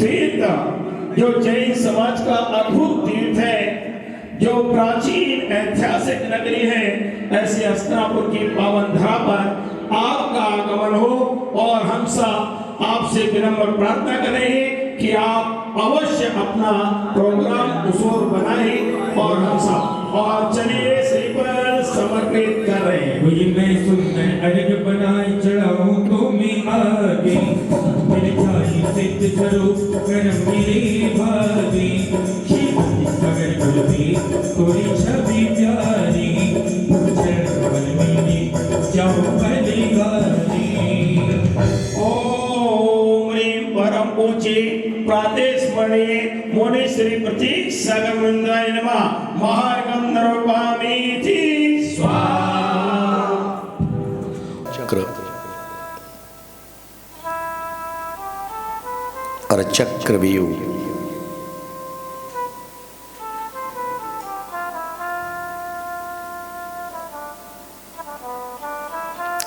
तीर्थ, जो जैन समाज का अद्भुत तीर्थ है, जो प्राचीन ऐतिहासिक नगरी है, ऐसे हस्तिनापुर की पावन धरा पर आपका आगमन हो और हम सब आपसे विनम्र प्रार्थना करें कि आप अवश्य अपना प्रोग्राम उसोर बनाएं और हम सब और चलिए श्री पर समर्पित कर रहे हैं। वही मैं सुनने अर्घ बनाए चढ़ाऊं तो मैं आगे मेरे छाई सिद्ध करो कर मेरे भाभी अगर गुलबी कोई छवि प्यारी चरण बल मेरी जाओ बलिगारी। ओम ह्रीं परम पूज्य प्रातस्मरणीय मुनि श्री प्रतीक सगमंदाय नमः महार्घं नरोपामीति स्वाहा। चक्र और चक्रव्यूह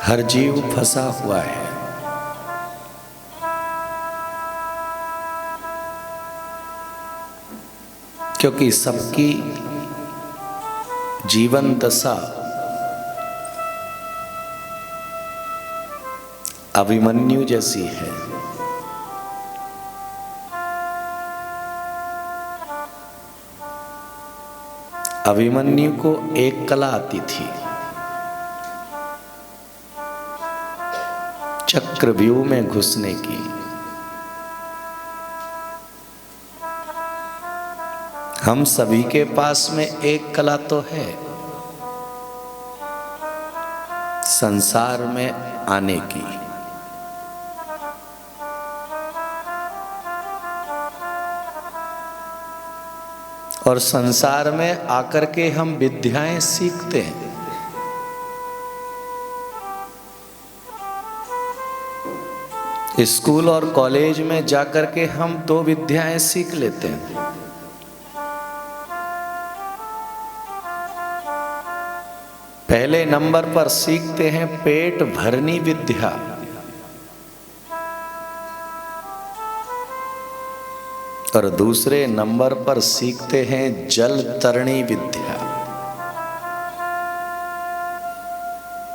हर जीव फंसा हुआ है। क्योंकि सबकी जीवन दशा अभिमन्यु जैसी है। अभिमन्यु को एक कला आती थी, चक्रव्यूह में घुसने की। हम सभी के पास में एक कला तो है, संसार में आने की। और संसार में आकर के हम विद्याएं सीखते हैं। स्कूल और कॉलेज में जाकर के हम दो विद्याएं सीख लेते हैं। पहले नंबर पर सीखते हैं पेट भरनी विद्या, और दूसरे नंबर पर सीखते हैं जल तरणी विद्या।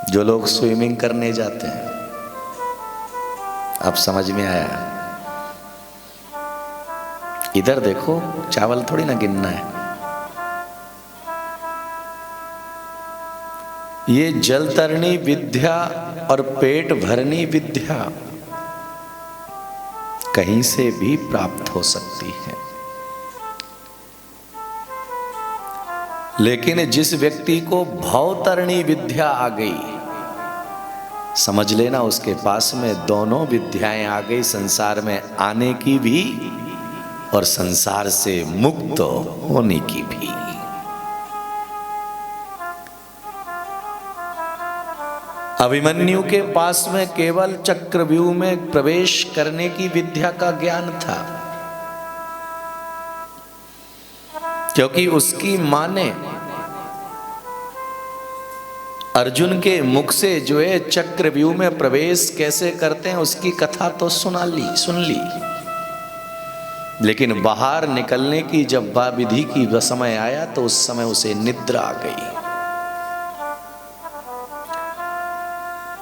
जो लोग स्विमिंग करने जाते हैं, अब समझ में आया? इधर देखो, चावल थोड़ी ना गिनना है। ये जल तरणी विद्या और पेट भरनी विद्या कहीं से भी प्राप्त हो सकती है। लेकिन जिस व्यक्ति को भवतरणी विद्या आ गई, समझ लेना उसके पास में दोनों विद्याएं आ गई, संसार में आने की भी और संसार से मुक्त होने की भी। अभिमन्यु के पास में केवल चक्रव्यूह में प्रवेश करने की विद्या का ज्ञान था, क्योंकि उसकी मां ने अर्जुन के मुख से जो है चक्रव्यूह में प्रवेश कैसे करते हैं उसकी कथा तो सुन ली। लेकिन बाहर निकलने की जब विधि की समय आया तो उस समय उसे निद्रा आ गई।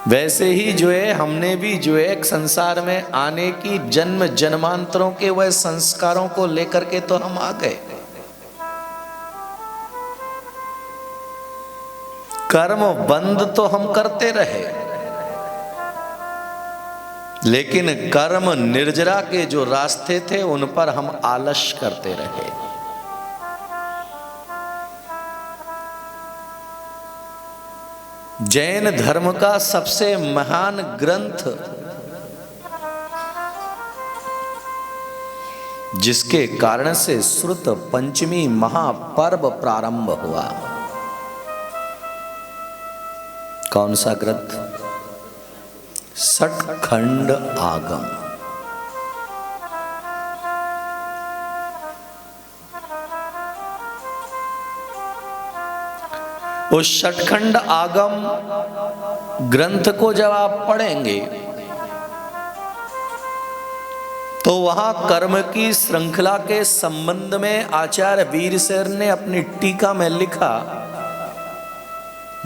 वैसे ही जो है हमने भी जो है संसार में आने की जन्म जन्मांतरों के वह संस्कारों को लेकर के तो हम आ गए। कर्म बंद तो हम करते रहे, लेकिन कर्म निर्जरा के जो रास्ते थे उन पर हम आलस्य करते रहे। जैन धर्म का सबसे महान ग्रंथ, जिसके कारण से श्रुत पंचमी महापर्व प्रारंभ हुआ, कौन सा ग्रंथ? सठखंड आगम। उस सठखंड आगम ग्रंथ को जब आप पढ़ेंगे तो वहां कर्म की श्रृंखला के संबंध में आचार्य वीरसेन ने अपनी टीका में लिखा,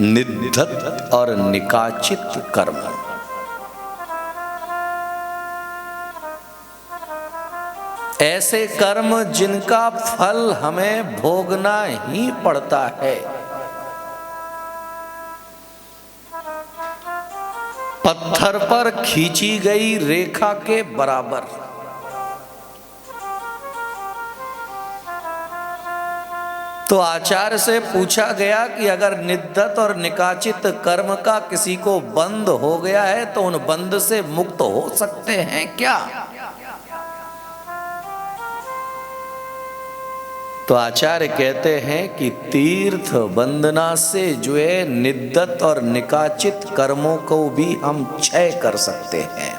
निद्धत और निकाचित कर्म। ऐसे कर्म जिनका फल हमें भोगना ही पड़ता है। पत्थर पर खींची गई रेखा के बराबर। तो आचार्य से पूछा गया कि अगर निद्धत और निकाचित कर्म का किसी को बंध हो गया है तो उन बंध से मुक्त हो सकते हैं क्या? तो आचार्य कहते हैं कि तीर्थ वंदना से जो है निद्धत और निकाचित कर्मों को भी हम क्षय कर सकते हैं।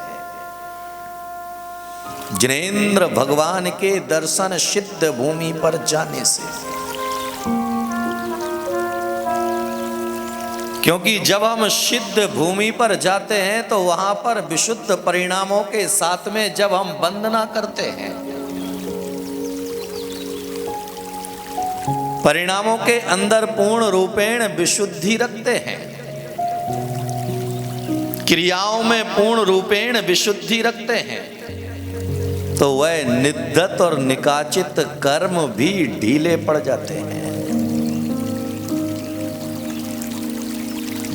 जिनेंद्र भगवान के दर्शन सिद्ध भूमि पर जाने से, क्योंकि जब हम सिद्ध भूमि पर जाते हैं तो वहां पर विशुद्ध परिणामों के साथ में जब हम वंदना करते हैं, परिणामों के अंदर पूर्ण रूपेण विशुद्धि रखते हैं, क्रियाओं में पूर्ण रूपेण विशुद्धि रखते हैं, तो वह निद्धत और निकाचित कर्म भी ढीले पड़ जाते हैं।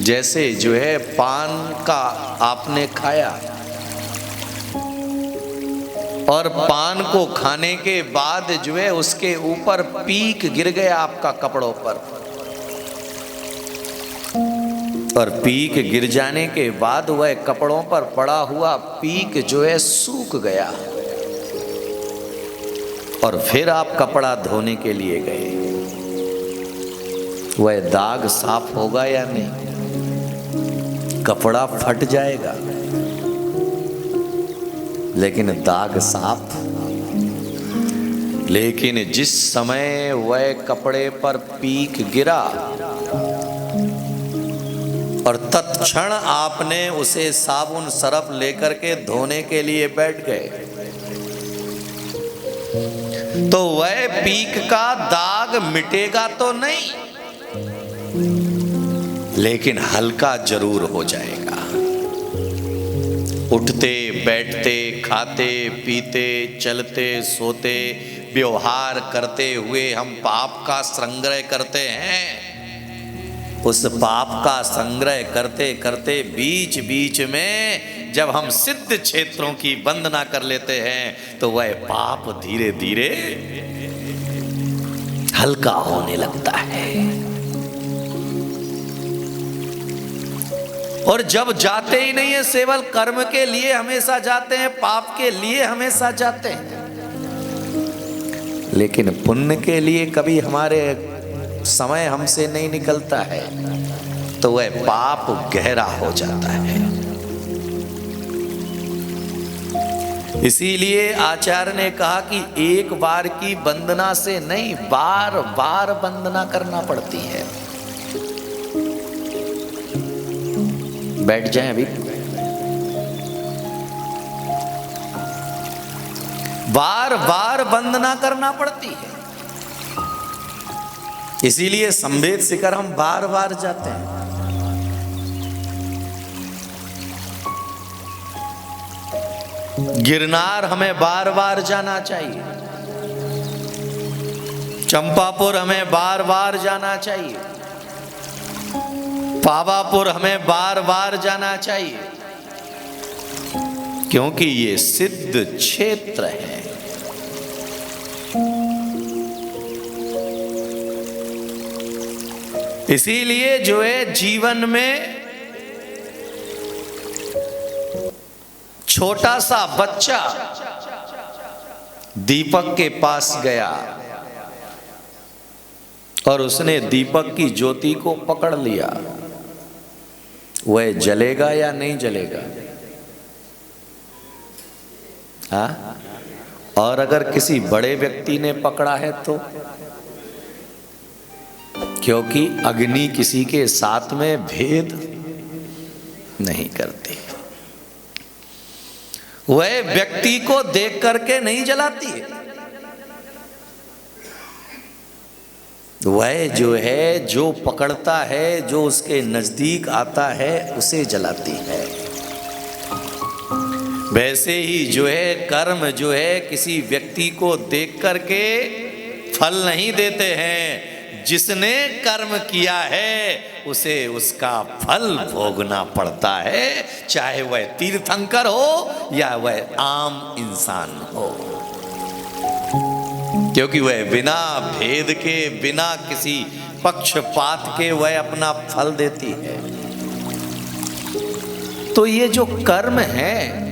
जैसे जो है पान का आपने खाया और पान को खाने के बाद जो है उसके ऊपर पीक गिर गया आपका कपड़ों पर, और पीक गिर जाने के बाद वह कपड़ों पर पड़ा हुआ पीक जो है सूख गया, और फिर आप कपड़ा धोने के लिए गए, वह दाग साफ होगा या नहीं? कपड़ा फट जाएगा लेकिन दाग साफ। लेकिन जिस समय वह कपड़े पर पीक गिरा और तत्क्षण आपने उसे साबुन सरफ लेकर के धोने के लिए बैठ गए, तो वह पीक का दाग मिटेगा तो नहीं, लेकिन हल्का जरूर हो जाएगा। उठते बैठते खाते पीते चलते सोते व्यवहार करते हुए हम पाप का संग्रह करते हैं। उस पाप का संग्रह करते करते बीच बीच में जब हम सिद्ध क्षेत्रों की वंदना कर लेते हैं तो वह पाप धीरे धीरे हल्का होने लगता है। और जब जाते ही नहीं है, केवल कर्म के लिए हमेशा जाते हैं, पाप के लिए हमेशा जाते हैं, लेकिन पुण्य के लिए कभी हमारे समय हमसे नहीं निकलता है, तो वह पाप गहरा हो जाता है। इसीलिए आचार्य ने कहा कि एक बार की वंदना से नहीं, बार बार वंदना करना पड़ती है। बैठ जाएं अभी। बार बार वंदना करना पड़ती है। इसीलिए संवेद शिखर हम बार बार जाते हैं। गिरनार हमें बार बार जाना चाहिए। चंपापुर हमें बार बार जाना चाहिए। पावापुर हमें बार बार जाना चाहिए, क्योंकि ये सिद्ध क्षेत्र है। इसीलिए जो है जीवन में छोटा सा बच्चा दीपक के पास गया और उसने दीपक की ज्योति को पकड़ लिया, वह जलेगा या नहीं जलेगा? हाँ? और अगर किसी बड़े व्यक्ति ने पकड़ा है तो, क्योंकि अग्नि किसी के साथ में भेद नहीं करती, वह व्यक्ति को देख करके नहीं जलाती है, वह जो है, जो पकड़ता है, जो उसके नजदीक आता है, उसे जलाती है। वैसे ही जो है कर्म जो है किसी व्यक्ति को देख करके फल नहीं देते हैं, जिसने कर्म किया है उसे उसका फल भोगना पड़ता है, चाहे वह तीर्थंकर हो या वह आम इंसान हो, क्योंकि वह बिना भेद के, बिना किसी पक्षपात के वह अपना फल देती है। तो ये जो कर्म है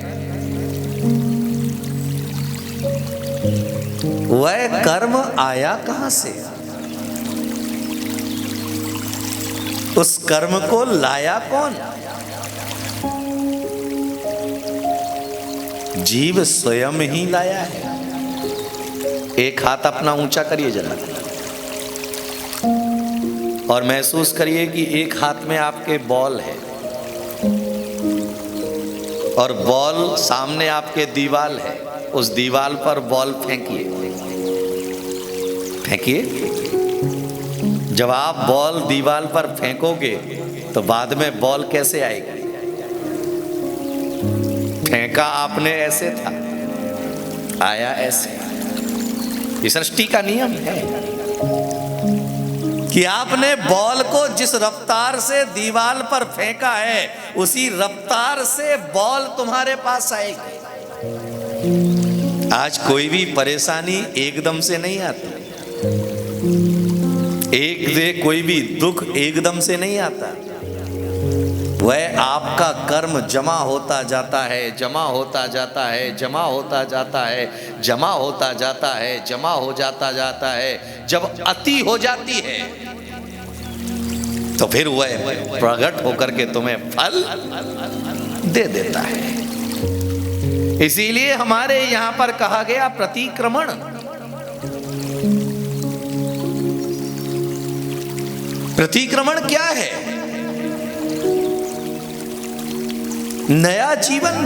वह कर्म आया कहां से? उस कर्म को लाया कौन? जीव स्वयं ही लाया है। एक हाथ अपना ऊंचा करिए जरा और महसूस करिए कि एक हाथ में आपके बॉल है और बॉल सामने आपके दीवाल है। उस दीवाल पर बॉल फेंकिए, फेंकिए। जब आप बॉल दीवाल पर फेंकोगे तो बाद में बॉल कैसे आएगी? फेंका आपने ऐसे था, आया ऐसे। ये सृष्टि का नियम है कि आपने बॉल को जिस रफ्तार से दीवार पर फेंका है उसी रफ्तार से बॉल तुम्हारे पास आएगी। आज कोई भी परेशानी एकदम से नहीं आती, कोई भी दुख एकदम से नहीं आता। वह आपका कर्म जमा होता जाता है, जमा होता जाता है, जमा होता जाता है, जमा होता जाता है, जमा हो जाता जाता है। जब अति हो जाती है तो फिर वह प्रकट होकर के तुम्हें फल दे देता है। इसीलिए हमारे यहां पर कहा गया प्रतिक्रमण। प्रतिक्रमण क्या है? नया जीवन।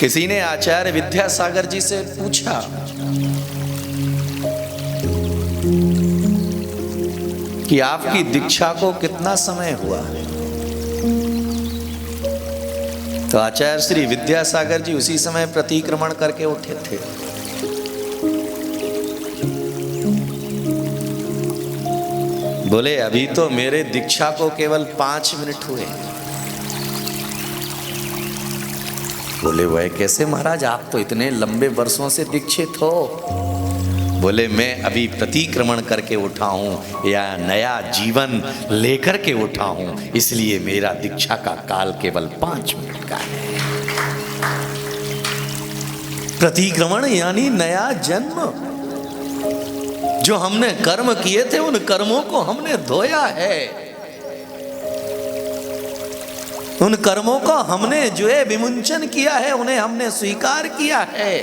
किसी ने आचार्य विद्यासागर जी से पूछा कि आपकी दीक्षा को कितना समय हुआ? तो आचार्य श्री विद्यासागर जी उसी समय प्रतिक्रमण करके उठे थे। बोले अभी तो मेरे दीक्षा को केवल 5 मिनट हुए। बोले वह कैसे महाराज, आप तो इतने लंबे वर्षों से दीक्षित हो। बोले मैं अभी प्रतिक्रमण करके उठा हूं या नया जीवन लेकर के उठा हूं, इसलिए मेरा दीक्षा का काल केवल 5 मिनट का है। प्रतिक्रमण यानी नया जन्म। जो हमने कर्म किए थे उन कर्मों को हमने धोया है, उन कर्मों को हमने जो है विमुंचन किया है, उन्हें हमने स्वीकार किया है।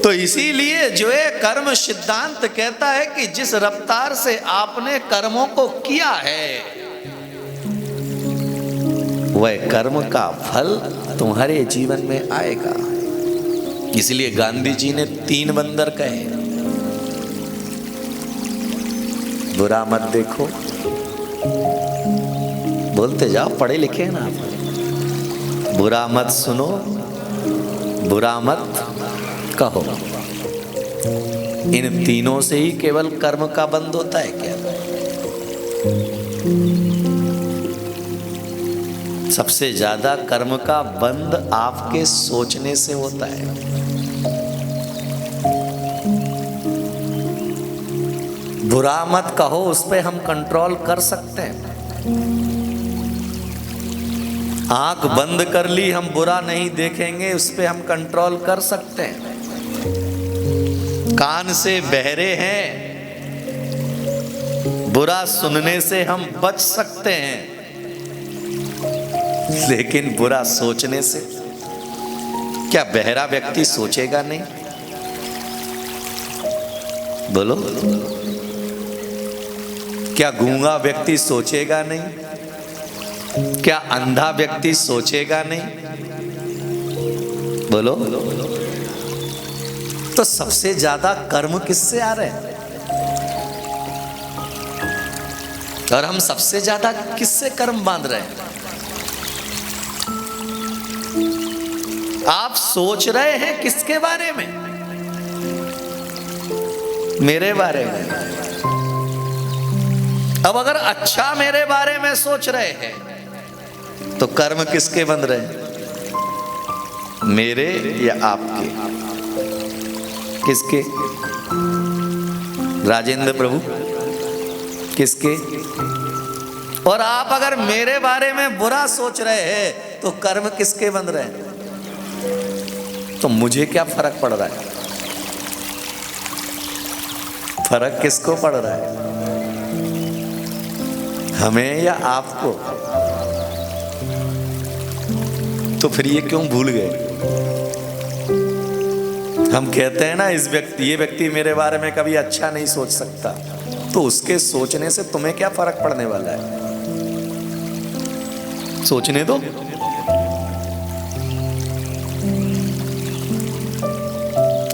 तो इसीलिए जो है कर्म सिद्धांत कहता है कि जिस रफ्तार से आपने कर्मों को किया है वह कर्म का फल तुम्हारे जीवन में आएगा। इसलिए गांधी जी ने 3 बंदर कहे, बुरा मत देखो, बोलते जाओ, पढ़े लिखे हैं ना आप। बुरा मत सुनो, बुरा मत कहो। इन तीनों से ही केवल कर्म का बंध होता है क्या? सबसे ज्यादा कर्म का बंध आपके सोचने से होता है। बुरा मत कहो, उस पे हम कंट्रोल कर सकते हैं। आंख बंद कर ली, हम बुरा नहीं देखेंगे, उस पे हम कंट्रोल कर सकते हैं। कान से बहरे हैं, बुरा सुनने से हम बच सकते हैं, लेकिन बुरा सोचने से क्या बहरा व्यक्ति सोचेगा नहीं? बोलो, क्या गूंगा व्यक्ति सोचेगा नहीं? क्या अंधा व्यक्ति सोचेगा नहीं? बोलो। तो सबसे ज्यादा कर्म किससे आ रहे हैं? और हम सबसे ज्यादा किससे कर्म बांध रहे हैं? आप सोच रहे हैं किसके बारे में? मेरे बारे में। अब अगर अच्छा मेरे बारे में सोच रहे हैं तो कर्म किसके बंध रहे हैं? मेरे या आपके? किसके? राजेंद्र प्रभु किसके? और आप अगर मेरे बारे में बुरा सोच रहे हैं तो कर्म किसके बंध रहे हैं? तो मुझे क्या फर्क पड़ रहा है? फर्क किसको पड़ रहा है? हमें या आपको? तो फिर ये क्यों भूल गए? हम कहते हैं ना ये व्यक्ति मेरे बारे में कभी अच्छा नहीं सोच सकता, तो उसके सोचने से तुम्हें क्या फर्क पड़ने वाला है? सोचने दो।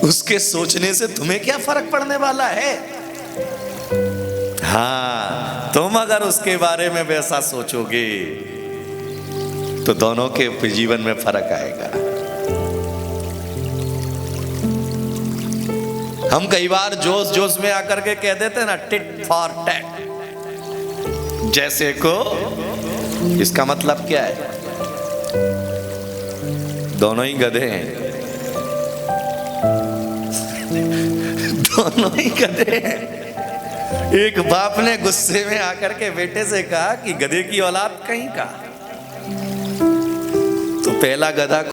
उसके सोचने से तुम्हें क्या फर्क पड़ने वाला है? हाँ, तुम अगर उसके बारे में वैसा सोचोगे तो दोनों के जीवन में फर्क आएगा। हम कई बार जोश जोश में आकर के कह देते हैं ना, टिट फॉर टैट। जैसे को इसका मतलब क्या है? दोनों ही गधे हैं। दोनों ही गधे हैं। एक बाप ने गुस्से में आकर के बेटे से कहा कि गधे की औलाद कहीं का। तो पहला गधा